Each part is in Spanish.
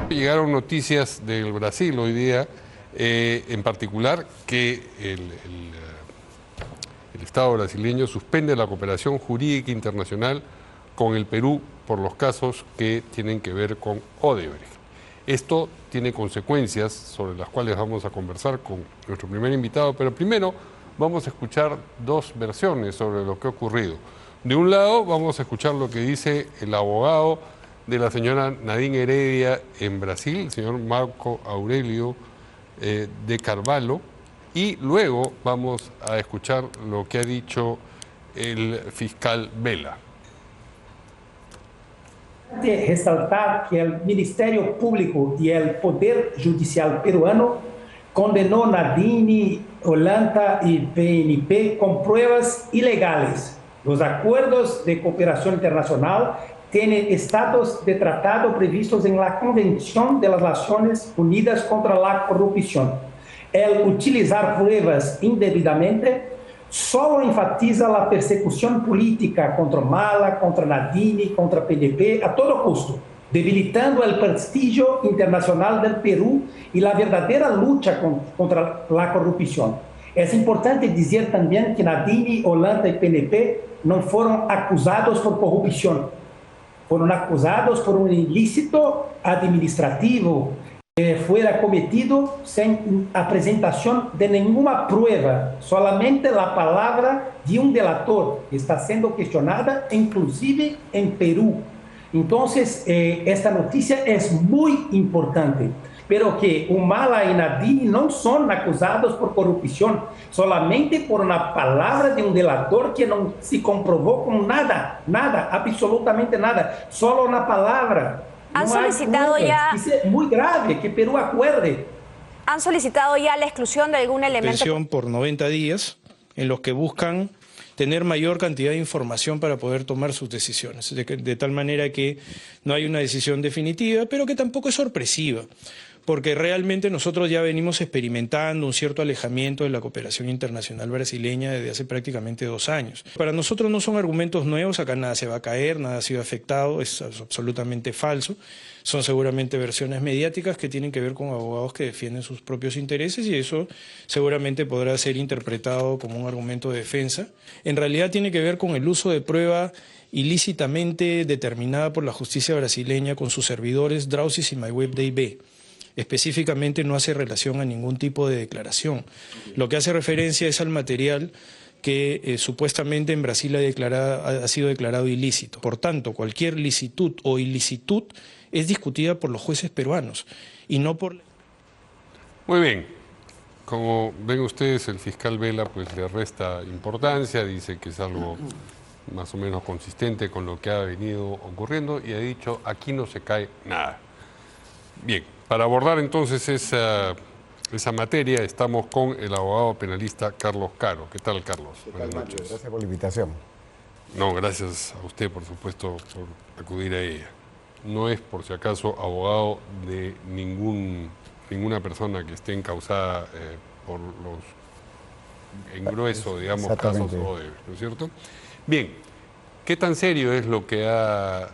Llegaron noticias del Brasil hoy día, en particular, que el Estado brasileño suspende la cooperación jurídica internacional con el Perú por los casos que tienen que ver con Odebrecht. Esto tiene consecuencias sobre las cuales vamos a conversar con nuestro primer invitado, pero primero vamos a escuchar dos versiones sobre lo que ha ocurrido. De un lado vamos a escuchar lo que dice el abogado de la señora Nadine Heredia en Brasil, el señor Marco Aurelio de Carvalho, y luego vamos a escuchar lo que ha dicho el fiscal Vela. Resaltar que el Ministerio Público y el Poder Judicial peruano condenó a Nadine, Olanta y PNP con pruebas ilegales. Los acuerdos de cooperación internacional tienen estatus de tratado previstos en la Convención de las Naciones Unidas contra la Corrupción. El utilizar pruebas indebidamente solo enfatiza la persecución política contra Mala, contra Nadine, contra PNP a todo costo, debilitando el prestigio internacional del Perú y la verdadera lucha contra la corrupción. Es importante decir también que Nadine, Olanta y PNP no fueron acusados por corrupción, fueron acusados por un ilícito administrativo que fuera cometido sin la presentación de ninguna prueba, solamente la palabra de un delator que está siendo cuestionada, inclusive en Perú. Entonces, esta noticia es muy importante, pero que Humala y Nadine no son acusados por corrupción, solamente por una palabra de un delator que no se comprobó con nada, absolutamente nada, solo una palabra. Han solicitado ya... Es muy grave que Perú acuerde. ¿Han solicitado ya la exclusión de algún elemento? Por 90 días, en los que buscan tener mayor cantidad de información para poder tomar sus decisiones, de tal manera que no hay una decisión definitiva, pero que tampoco es sorpresiva, porque realmente nosotros ya venimos experimentando un cierto alejamiento de la cooperación internacional brasileña desde hace prácticamente 2 años. Para nosotros no son argumentos nuevos, acá nada se va a caer, nada ha sido afectado, es absolutamente falso. Son seguramente versiones mediáticas que tienen que ver con abogados que defienden sus propios intereses y eso seguramente podrá ser interpretado como un argumento de defensa. En realidad tiene que ver con el uso de prueba ilícitamente determinada por la justicia brasileña con sus servidores Drausis y MyWebDB. Específicamente no hace relación a ningún tipo de declaración. Lo que hace referencia es al material que supuestamente en Brasil ha sido declarado ilícito. Por tanto, cualquier licitud o ilicitud es discutida por los jueces peruanos y no por... Muy bien. Como ven ustedes, el fiscal Vela pues le resta importancia, dice que es algo más o menos consistente con lo que ha venido ocurriendo y ha dicho, aquí no se cae nada. Bien, para abordar entonces esa materia estamos con el abogado penalista Carlos Caro. ¿Qué tal, Carlos? Buenas noches. Gracias por la invitación. No, gracias a usted, por supuesto, por acudir a ella. No es, por si acaso, abogado de ninguna persona que esté encausada por los, en grueso, digamos, casos Odebrecht, ¿no es cierto? Bien, ¿qué tan serio es lo que ha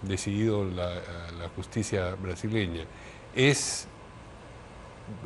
decidido la justicia brasileña? ¿Es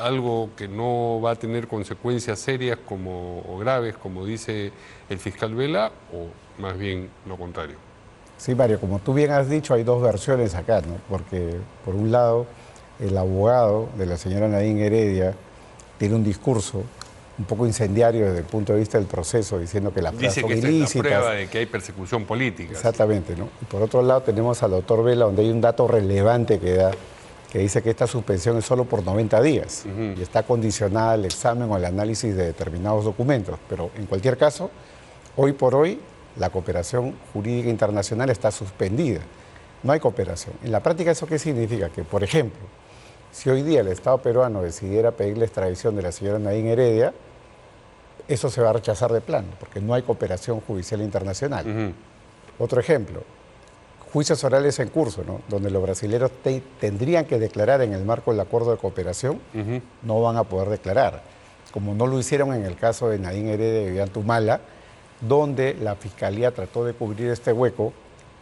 algo que no va a tener consecuencias serias o graves, como dice el fiscal Vela, o más bien lo contrario? Sí, Mario, como tú bien has dicho, hay dos versiones acá, ¿no? Porque, por un lado, el abogado de la señora Nadine Heredia tiene un discurso un poco incendiario desde el punto de vista del proceso, diciendo que las pruebas son ilícitas. Dice que esta es la prueba de que hay persecución política. Exactamente, ¿no? Y por otro lado tenemos al doctor Vela, donde hay un dato relevante que dice que esta suspensión es solo por 90 días y está condicionada al examen o al análisis de determinados documentos. Pero en cualquier caso, hoy por hoy, la cooperación jurídica internacional está suspendida. No hay cooperación. En la práctica, ¿eso qué significa? Que, por ejemplo, si hoy día el Estado peruano decidiera pedir la extradición de la señora Nadine Heredia, eso se va a rechazar de plano, porque no hay cooperación judicial internacional. Otro ejemplo, juicios orales en curso, ¿no? Donde los brasileños tendrían que declarar en el marco del acuerdo de cooperación, no van a poder declarar, como no lo hicieron en el caso de Nadine Heredia y Ollantumala, donde la Fiscalía trató de cubrir este hueco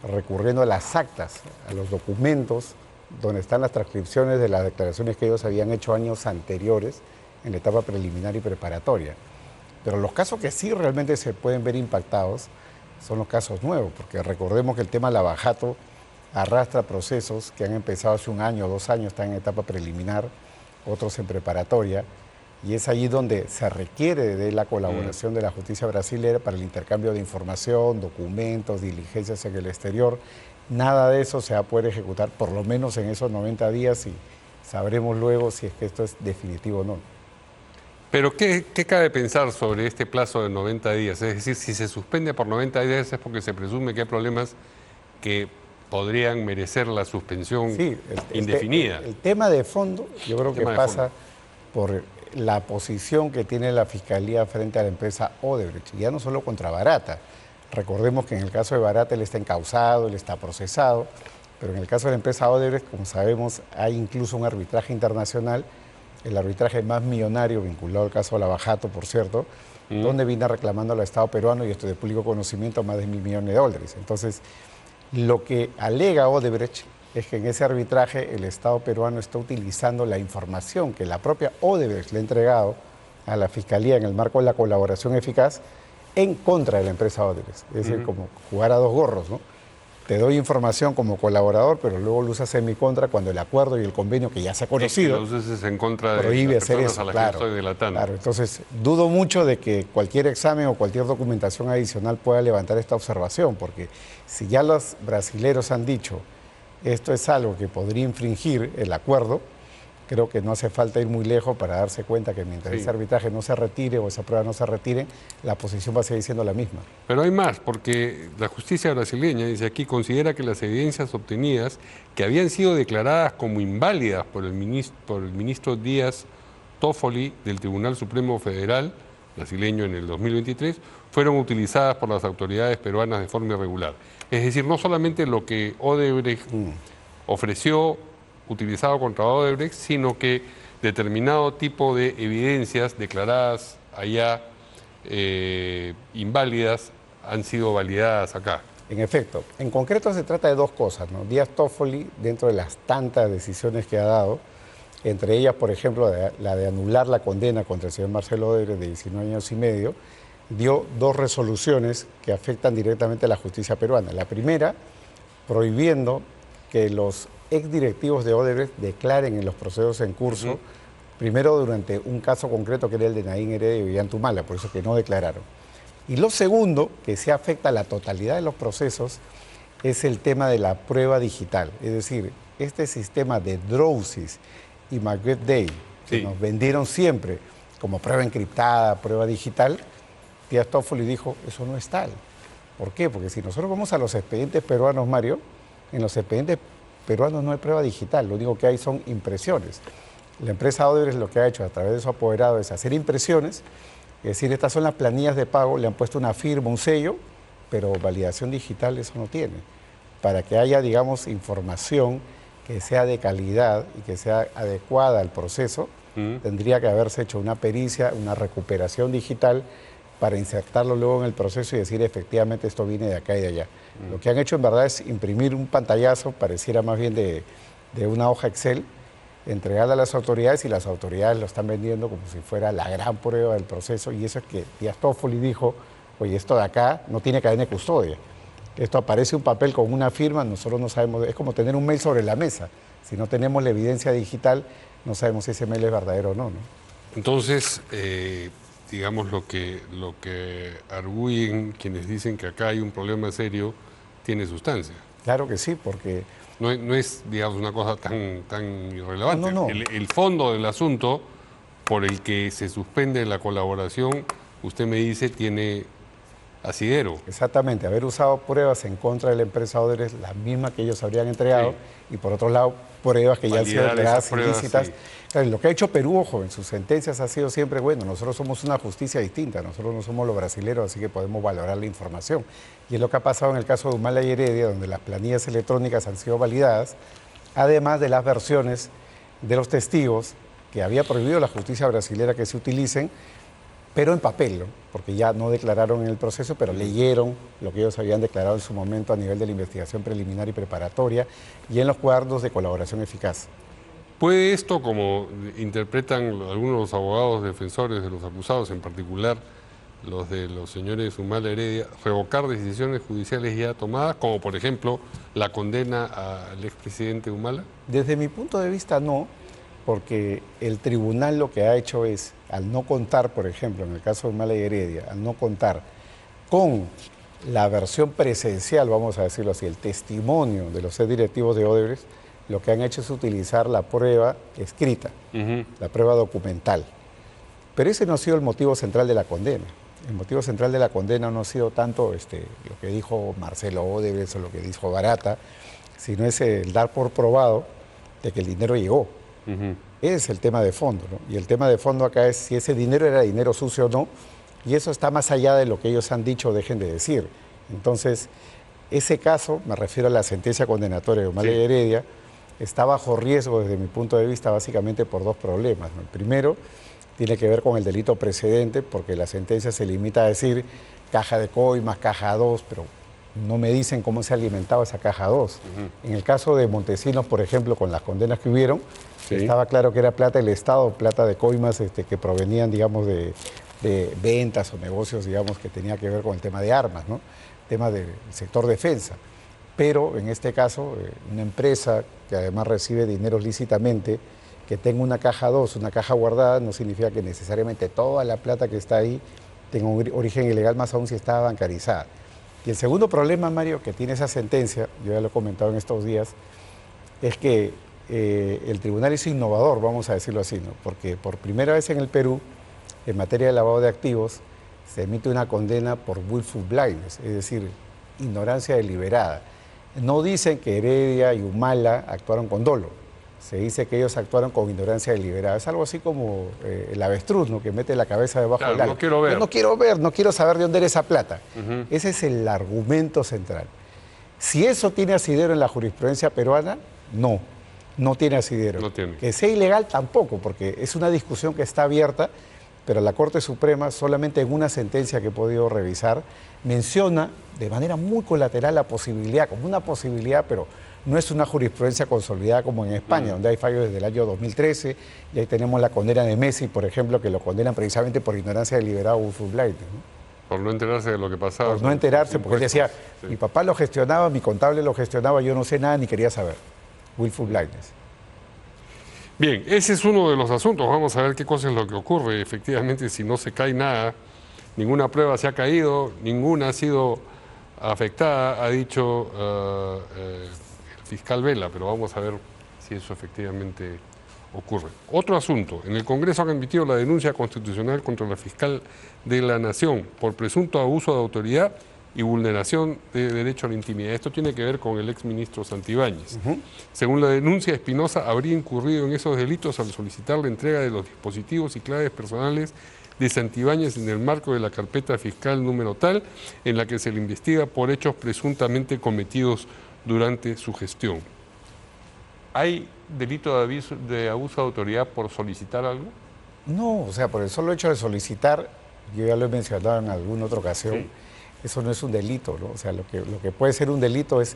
recurriendo a las actas, a los documentos donde están las transcripciones de las declaraciones que ellos habían hecho años anteriores en la etapa preliminar y preparatoria. Pero los casos que sí realmente se pueden ver impactados son los casos nuevos, porque recordemos que el tema Lavajato arrastra procesos que han empezado hace 1 año o 2 años, están en etapa preliminar, otros en preparatoria, y es allí donde se requiere de la colaboración de la justicia brasileña para el intercambio de información, documentos, diligencias en el exterior. Nada de eso se va a poder ejecutar, por lo menos en esos 90 días, y sabremos luego si es que esto es definitivo o no. Pero ¿qué cabe pensar sobre este plazo de 90 días? Es decir, si se suspende por 90 días es porque se presume que hay problemas que podrían merecer la suspensión indefinida. El tema de fondo yo creo que pasa por la posición que tiene la Fiscalía frente a la empresa Odebrecht, y ya no solo contra Barata. Recordemos que en el caso de Barata él está encausado, él está procesado, pero en el caso de la empresa Odebrecht, como sabemos, hay incluso un arbitraje internacional, el arbitraje más millonario vinculado al caso Lavajato, por cierto, donde viene reclamando al Estado peruano, y esto de público conocimiento, más de $1.000 millones. Entonces, lo que alega Odebrecht es que en ese arbitraje el Estado peruano está utilizando la información que la propia Odebrecht le ha entregado a la Fiscalía en el marco de la colaboración eficaz en contra de la empresa Odebrecht. Es decir, como jugar a 2 gorros, ¿no? Te doy información como colaborador, pero luego lo usas en mi contra cuando el acuerdo y el convenio que ya se ha conocido lo usas en contra prohíbe de las hacer personas eso. a las Claro, que estoy delatando. claro. Entonces, dudo mucho de que cualquier examen o cualquier documentación adicional pueda levantar esta observación, porque si ya los brasileros han dicho esto es algo que podría infringir el acuerdo, creo que no hace falta ir muy lejos para darse cuenta que mientras ese arbitraje no se retire o esa prueba no se retire, la posición va a seguir siendo la misma. Pero hay más, porque la justicia brasileña, dice aquí, considera que las evidencias obtenidas, que habían sido declaradas como inválidas por el ministro Díaz Toffoli del Tribunal Supremo Federal brasileño en el 2023, fueron utilizadas por las autoridades peruanas de forma irregular. Es decir, no solamente lo que Odebrecht ofreció utilizado contra Odebrecht, sino que determinado tipo de evidencias declaradas allá inválidas han sido validadas acá. En efecto, en concreto se trata de 2 cosas, ¿no? Díaz Toffoli, dentro de las tantas decisiones que ha dado, entre ellas, por ejemplo, la de anular la condena contra el señor Marcelo Odebrecht de 19 años y medio, dio 2 resoluciones que afectan directamente a la justicia peruana. La primera, prohibiendo que los exdirectivos de Odebrecht declaren en los procesos en curso, primero durante un caso concreto que era el de Naín Heredia y Ollantumala, por eso que no declararon. Y lo segundo, que se afecta a la totalidad de los procesos, es el tema de la prueba digital. Es decir, este sistema de Drowsys y McGrath-Day, que nos vendieron siempre como prueba encriptada, prueba digital, Díaz Toffoli dijo, eso no es tal. ¿Por qué? Porque si nosotros vamos a los expedientes peruanos, Mario, en los expedientes peruanos no hay prueba digital, lo único que hay son impresiones. La empresa Odebrecht lo que ha hecho a través de su apoderado es hacer impresiones, es decir, estas son las planillas de pago, le han puesto una firma, un sello, pero validación digital eso no tiene. Para que haya, digamos, información que sea de calidad y que sea adecuada al proceso, tendría que haberse hecho una pericia, una recuperación digital para insertarlo luego en el proceso y decir efectivamente esto viene de acá y de allá. Lo que han hecho en verdad es imprimir un pantallazo, pareciera más bien de una hoja Excel, entregarla a las autoridades y las autoridades lo están vendiendo como si fuera la gran prueba del proceso, y eso es que Díaz Toffoli dijo, oye, esto de acá no tiene cadena de custodia. Esto aparece un papel con una firma, nosotros no sabemos, es como tener un mail sobre la mesa. Si no tenemos la evidencia digital, no sabemos si ese mail es verdadero o no, ¿no? Entonces, digamos, lo que arguyen quienes dicen que acá hay un problema serio, tiene sustancia. Claro que sí, porque... No es, digamos, una cosa tan irrelevante. No. El fondo del asunto por el que se suspende la colaboración, usted me dice, tiene asidero. Exactamente, haber usado pruebas en contra de la empresa Odebrecht, las mismas que ellos habrían entregado, y por otro lado, pruebas que ya han sido entregadas ilícitas. Claro, lo que ha hecho Perú, ojo, en sus sentencias ha sido siempre, bueno, nosotros somos una justicia distinta, nosotros no somos los brasileros, así que podemos valorar la información. Y es lo que ha pasado en el caso de Humala y Heredia, donde las planillas electrónicas han sido validadas, además de las versiones de los testigos que había prohibido la justicia brasilera que se utilicen, pero en papel, ¿no? Porque ya no declararon en el proceso, pero leyeron lo que ellos habían declarado en su momento a nivel de la investigación preliminar y preparatoria y en los cuadernos de colaboración eficaz. ¿Puede esto, como interpretan algunos de los abogados defensores de los acusados, en particular los de los señores Humala Heredia, revocar decisiones judiciales ya tomadas, como por ejemplo la condena al expresidente Humala? Desde mi punto de vista no, porque el tribunal lo que ha hecho es, al no contar, por ejemplo, en el caso de Humala y Heredia, al no contar con la versión presencial, vamos a decirlo así, el testimonio de los directivos de Odebrecht, lo que han hecho es utilizar la prueba escrita, la prueba documental. Pero ese no ha sido el motivo central de la condena. El motivo central de la condena no ha sido tanto lo que dijo Marcelo Odebrecht o lo que dijo Barata, sino es el dar por probado de que el dinero llegó. Ese es el tema de fondo, ¿no? Y el tema de fondo acá es si ese dinero era dinero sucio o no, y eso está más allá de lo que ellos han dicho o dejen de decir. Entonces, ese caso, me refiero a la sentencia condenatoria de Humala y Heredia, está bajo riesgo desde mi punto de vista básicamente por dos problemas, ¿no? El primero tiene que ver con el delito precedente, porque la sentencia se limita a decir caja de coimas, caja 2, pero no me dicen cómo se ha alimentado esa caja 2. En el caso de Montesinos, por ejemplo, con las condenas que hubieron, estaba claro que era plata del Estado, plata de coimas que provenían, digamos, de ventas o negocios, digamos, que tenía que ver con el tema de armas, ¿no? Tema del sector defensa. Pero en este caso, una empresa que además recibe dinero lícitamente, que tenga una caja 2, una caja guardada, no significa que necesariamente toda la plata que está ahí tenga un origen ilegal, más aún si está bancarizada. Y el segundo problema, Mario, que tiene esa sentencia, yo ya lo he comentado en estos días, es que el tribunal es innovador, vamos a decirlo así, ¿no? Porque por primera vez en el Perú, en materia de lavado de activos, se emite una condena por willful blindness, es decir, ignorancia deliberada. No dicen que Heredia y Humala actuaron con dolo, se dice que ellos actuaron con ignorancia deliberada. Es algo así como el avestruz, ¿no? Que mete la cabeza debajo del agua. No quiero ver. Yo no quiero ver, no quiero saber de dónde era esa plata. Ese es el argumento central. Si eso tiene asidero en la jurisprudencia peruana, no tiene asidero. No tiene. Que sea ilegal tampoco, porque es una discusión que está abierta, pero la Corte Suprema, solamente en una sentencia que he podido revisar, menciona de manera muy colateral la posibilidad, como una posibilidad, pero no es una jurisprudencia consolidada como en España, donde hay fallos desde el año 2013, y ahí tenemos la condena de Messi, por ejemplo, que lo condenan precisamente por ignorancia deliberada o willful blindness, ¿no? Por no enterarse de lo que pasaba. Por no enterarse, porque él decía, mi papá lo gestionaba, mi contable lo gestionaba, yo no sé nada ni quería saber. Willful blindness. Bien, ese es uno de los asuntos. Vamos a ver qué cosa es lo que ocurre. Efectivamente, si no se cae nada, ninguna prueba se ha caído, ninguna ha sido afectada, ha dicho el fiscal Vela, pero vamos a ver si eso efectivamente ocurre. Otro asunto, en el Congreso han emitido la denuncia constitucional contra la fiscal de la Nación por presunto abuso de autoridad y vulneración de derecho a la intimidad. Esto tiene que ver con el exministro Santibáñez. Según la denuncia, Espinosa habría incurrido en esos delitos al solicitar la entrega de los dispositivos y claves personales de Santibáñez en el marco de la carpeta fiscal número tal, en la que se le investiga por hechos presuntamente cometidos durante su gestión. ¿Hay delito de abuso de autoridad por solicitar algo? No, o sea, por el solo hecho de solicitar, yo ya lo he mencionado en alguna otra ocasión, eso no es un delito, ¿no? O sea, lo que puede ser un delito es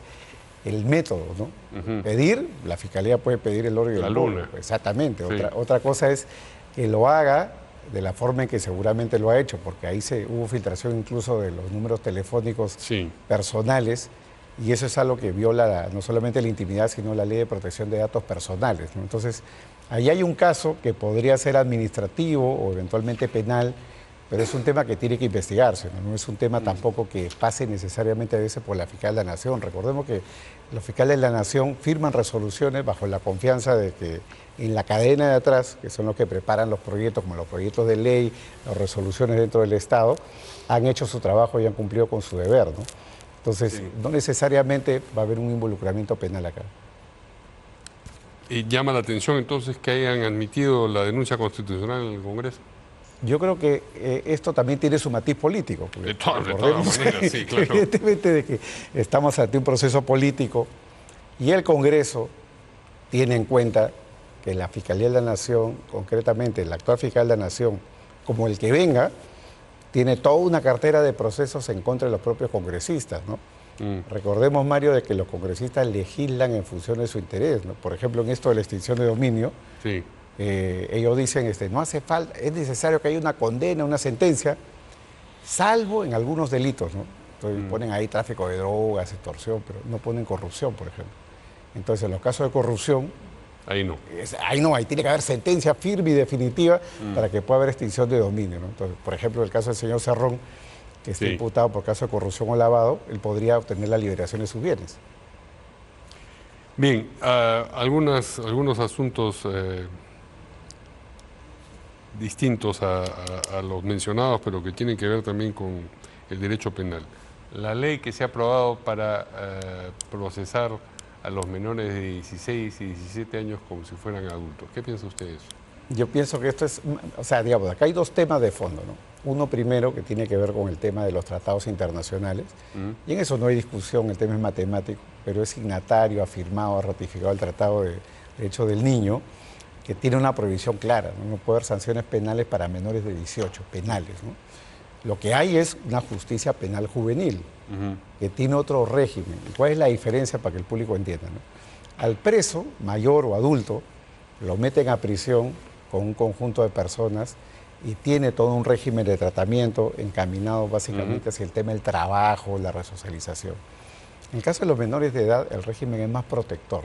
el método, ¿no? Pedir, la Fiscalía puede pedir el oro y el polvo, exactamente. Sí. Otra cosa es que lo haga de la forma en que seguramente lo ha hecho, porque ahí hubo filtración incluso de los números telefónicos personales, y eso es algo que viola no solamente la intimidad, sino la Ley de Protección de Datos Personales, ¿no? Entonces, ahí hay un caso que podría ser administrativo o eventualmente penal, pero es un tema que tiene que investigarse, ¿no? No es un tema tampoco que pase necesariamente a veces por la fiscal de la Nación. Recordemos que los fiscales de la Nación firman resoluciones bajo la confianza de que en la cadena de atrás, que son los que preparan los proyectos, como los proyectos de ley, las resoluciones dentro del Estado, han hecho su trabajo y han cumplido con su deber, ¿no? Entonces, no necesariamente va a haber un involucramiento penal acá. ¿Y llama la atención entonces que hayan admitido la denuncia constitucional en el Congreso? Yo creo que esto también tiene su matiz político. De todas maneras, sí, claro. Evidentemente de que estamos ante un proceso político y el Congreso tiene en cuenta que la Fiscalía de la Nación, concretamente el actual fiscal de la Nación, como el que venga, tiene toda una cartera de procesos en contra de los propios congresistas, ¿no? Recordemos, Mario, de que los congresistas legislan en función de su interés, ¿no? Por ejemplo, en esto de la extinción de dominio, Sí. ellos dicen, no hace falta, es necesario que haya una condena, una sentencia, salvo en algunos delitos, ¿no? Entonces ponen ahí tráfico de drogas, extorsión, pero no ponen corrupción, por ejemplo. Entonces, en los casos de corrupción, Ahí no. ahí tiene que haber sentencia firme y definitiva para que pueda haber extinción de dominio, ¿no? Entonces, por ejemplo, el caso del señor Cerrón, que está Sí. imputado por caso de corrupción o lavado, él podría obtener la liberación de sus bienes. Bien, algunos asuntos distintos a los mencionados, pero que tienen que ver también con el derecho penal. La ley que se ha aprobado para procesar a los menores de 16 y 17 años como si fueran adultos. ¿Qué piensa usted de eso? Yo pienso que esto es, o sea, digamos, acá hay dos temas de fondo, ¿no? Uno primero que tiene que ver con el tema de los tratados internacionales, y en eso no hay discusión, el tema es matemático, pero es signatario, ha firmado, ha ratificado el Tratado de Derechos del Niño, que tiene una prohibición clara, ¿no? No puede haber sanciones penales para menores de 18, penales, ¿no? Lo que hay es una justicia penal juvenil, que tiene otro régimen. ¿Cuál es la diferencia para que el público entienda, ¿no? Al preso, mayor o adulto, lo meten a prisión con un conjunto de personas y tiene todo un régimen de tratamiento encaminado básicamente hacia el tema del trabajo, la resocialización. En el caso de los menores de edad, el régimen es más protector.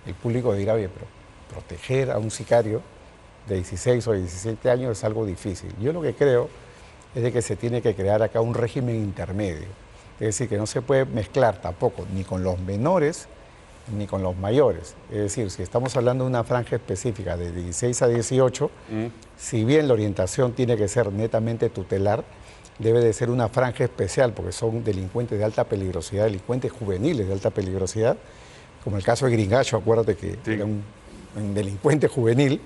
El público dirá, bien, pero proteger a un sicario de 16 o 17 años es algo difícil. Yo lo que creo es de que se tiene que crear acá un régimen intermedio. Es decir, que no se puede mezclar tampoco ni con los menores ni con los mayores. Es decir, si estamos hablando de una franja específica de 16 a 18, si bien la orientación tiene que ser netamente tutelar, debe de ser una franja especial, porque son delincuentes de alta peligrosidad, delincuentes juveniles de alta peligrosidad, como el caso de Gringacho, acuérdate que era un delincuente juvenil,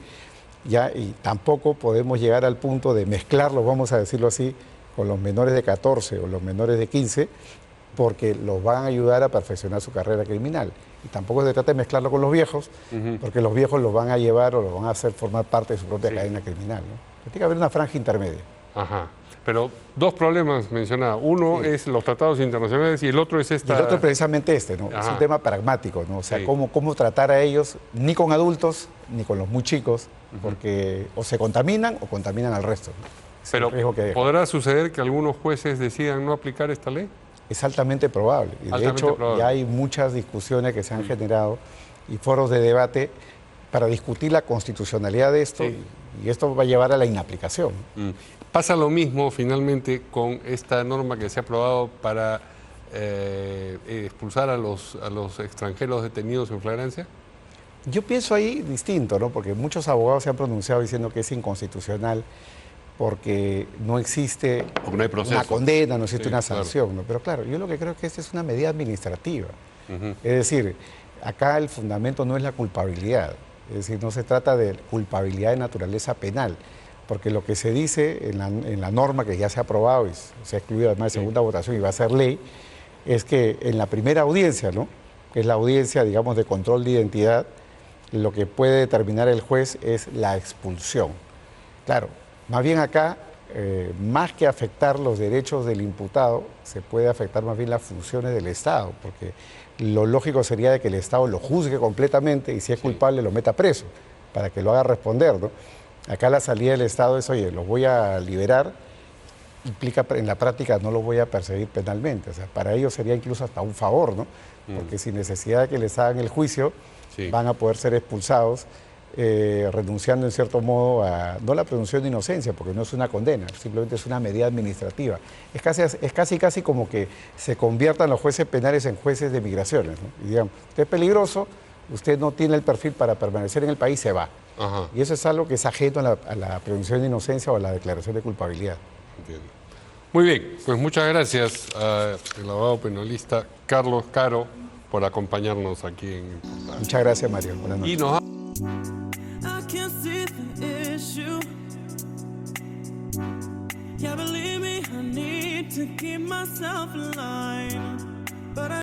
ya, y tampoco podemos llegar al punto de mezclarlos, vamos a decirlo así, con los menores de 14 o los menores de 15, porque los van a ayudar a perfeccionar su carrera criminal. Y tampoco se trata de mezclarlo con los viejos, porque los viejos los van a llevar o los van a hacer formar parte de su propia cadena criminal, ¿no? Tiene que haber una franja intermedia. Ajá. Pero dos problemas mencionados. Uno es los tratados internacionales y el otro es esta... Y el otro es precisamente este, ¿no? Es un tema pragmático, ¿no? O sea, cómo tratar a ellos, ni con adultos, ni con los muy chicos, porque o se contaminan o contaminan al resto, ¿no? Pero ¿podrá suceder que algunos jueces decidan no aplicar esta ley? Es altamente probable. Y de hecho, ya hay muchas discusiones que se han generado y foros de debate para discutir la constitucionalidad de esto, y esto va a llevar a la inaplicación. ¿Pasa lo mismo finalmente con esta norma que se ha aprobado para expulsar a los extranjeros detenidos en flagrancia? Yo pienso ahí distinto, ¿no? Porque muchos abogados se han pronunciado diciendo que es inconstitucional porque no existe una condena, no existe una sanción, claro. ¿No? Pero claro, yo lo que creo es que esta es una medida administrativa. Es decir, acá el fundamento no es la culpabilidad, es decir, no se trata de culpabilidad de naturaleza penal, porque lo que se dice en la norma que ya se ha aprobado y se ha excluido además de segunda votación y va a ser ley, es que en la primera audiencia, ¿no? Que es la audiencia, digamos, de control de identidad, lo que puede determinar el juez es la expulsión. Claro, más bien acá, más que afectar los derechos del imputado, se puede afectar más bien las funciones del Estado, porque lo lógico sería de que el Estado lo juzgue completamente y si es culpable lo meta preso, para que lo haga responder, ¿no? Acá la salida del Estado es, oye, los voy a liberar, implica en la práctica no los voy a perseguir penalmente, o sea, para ellos sería incluso hasta un favor, ¿no? Porque sin necesidad de que les hagan el juicio, van a poder ser expulsados, renunciando en cierto modo a, no la presunción de inocencia, porque no es una condena, simplemente es una medida administrativa. Es casi como que se conviertan los jueces penales en jueces de migraciones, ¿no? Y digan, usted es peligroso, usted no tiene el perfil para permanecer en el país, se va. Y eso es algo que es ajeno a la presunción de inocencia o a la declaración de culpabilidad. Entiendo. Muy bien, pues muchas gracias al abogado penalista Carlos Caro por acompañarnos aquí en Portal. Muchas gracias, Mario. Buenas noches. Y nos I can't see the issue. Yeah, believe me, I need to keep myself in line. But